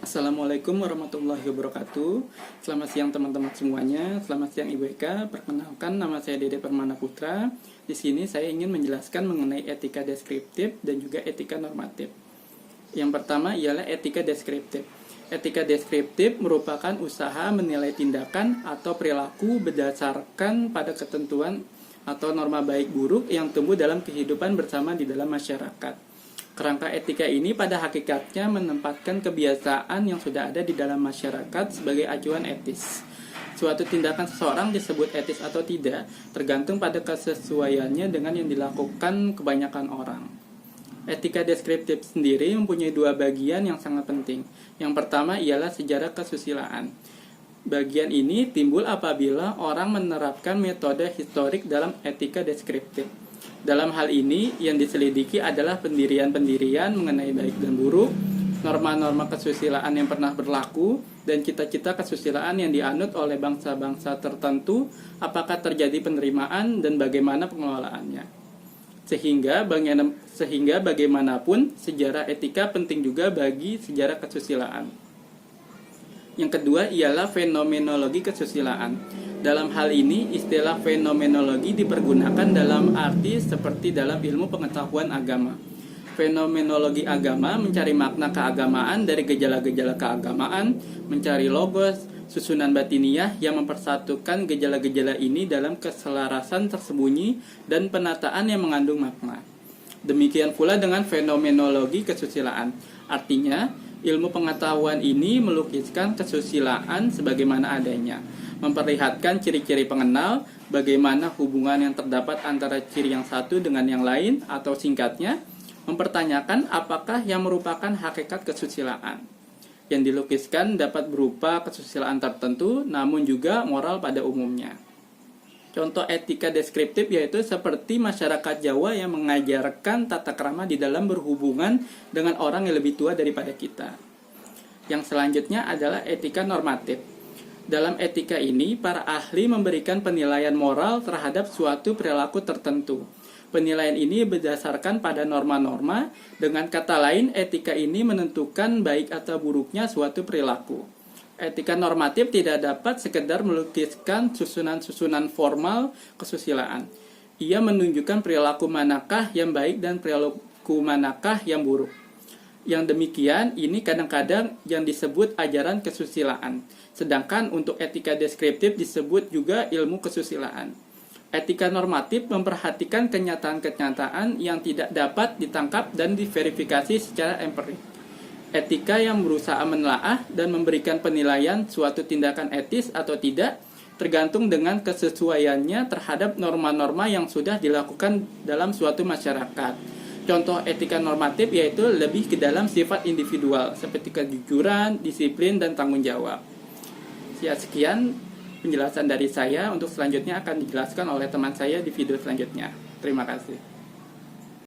Assalamualaikum warahmatullahi wabarakatuh. Selamat siang teman-teman semuanya. Selamat siang Ibu Eka. Perkenalkan, nama saya Dede Permana Putra. Di sini saya ingin menjelaskan mengenai etika deskriptif dan juga etika normatif. Yang pertama ialah etika deskriptif. Etika deskriptif merupakan usaha menilai tindakan atau perilaku berdasarkan pada ketentuan atau norma baik buruk yang tumbuh dalam kehidupan bersama di dalam masyarakat. Kerangka etika ini pada hakikatnya menempatkan kebiasaan yang sudah ada di dalam masyarakat sebagai acuan etis. Suatu tindakan seseorang disebut etis atau tidak tergantung pada kesesuaiannya dengan yang dilakukan kebanyakan orang. Etika deskriptif sendiri mempunyai dua bagian yang sangat penting. Yang pertama ialah sejarah kesusilaan. Bagian ini timbul apabila orang menerapkan metode historik dalam etika deskriptif. Dalam hal ini, yang diselidiki adalah pendirian-pendirian mengenai baik dan buruk, norma-norma kesusilaan yang pernah berlaku, dan cita-cita kesusilaan yang dianut oleh bangsa-bangsa tertentu, apakah terjadi penerimaan dan bagaimana pengelolaannya. Sehingga bagaimanapun, sejarah etika penting juga bagi sejarah kesusilaan. Yang kedua ialah fenomenologi kesusilaan. Dalam hal ini, istilah fenomenologi dipergunakan dalam arti seperti dalam ilmu pengetahuan agama. Fenomenologi agama mencari makna keagamaan dari gejala-gejala keagamaan, mencari logos, susunan batiniah yang mempersatukan gejala-gejala ini dalam keselarasan tersembunyi dan penataan yang mengandung makna. Demikian pula dengan fenomenologi kesusilaan. Artinya, ilmu pengetahuan ini melukiskan kesusilaan sebagaimana adanya, memperlihatkan ciri-ciri pengenal, bagaimana hubungan yang terdapat antara ciri yang satu dengan yang lain, atau singkatnya, mempertanyakan apakah yang merupakan hakikat kesusilaan. Yang dilukiskan dapat berupa kesusilaan tertentu, namun juga moral pada umumnya. Contoh etika deskriptif yaitu seperti masyarakat Jawa yang mengajarkan tata krama di dalam berhubungan dengan orang yang lebih tua daripada kita. Yang selanjutnya adalah etika normatif. Dalam etika ini, para ahli memberikan penilaian moral terhadap suatu perilaku tertentu. Penilaian ini berdasarkan pada norma-norma, dengan kata lain, etika ini menentukan baik atau buruknya suatu perilaku. Etika normatif tidak dapat sekedar melukiskan susunan-susunan formal kesusilaan. Ia menunjukkan perilaku manakah yang baik dan perilaku manakah yang buruk. Yang demikian, ini kadang-kadang yang disebut ajaran kesusilaan. Sedangkan untuk etika deskriptif disebut juga ilmu kesusilaan. Etika normatif memperhatikan kenyataan-kenyataan yang tidak dapat ditangkap dan diverifikasi secara empirik. Etika yang berusaha menelaah dan memberikan penilaian suatu tindakan etis atau tidak tergantung dengan kesesuaiannya terhadap norma-norma yang sudah dilakukan dalam suatu masyarakat. Contoh etika normatif yaitu lebih ke dalam sifat individual seperti kejujuran, disiplin, dan tanggung jawab. Ya, sekian penjelasan dari saya. Untuk selanjutnya akan dijelaskan oleh teman saya di video selanjutnya. Terima kasih.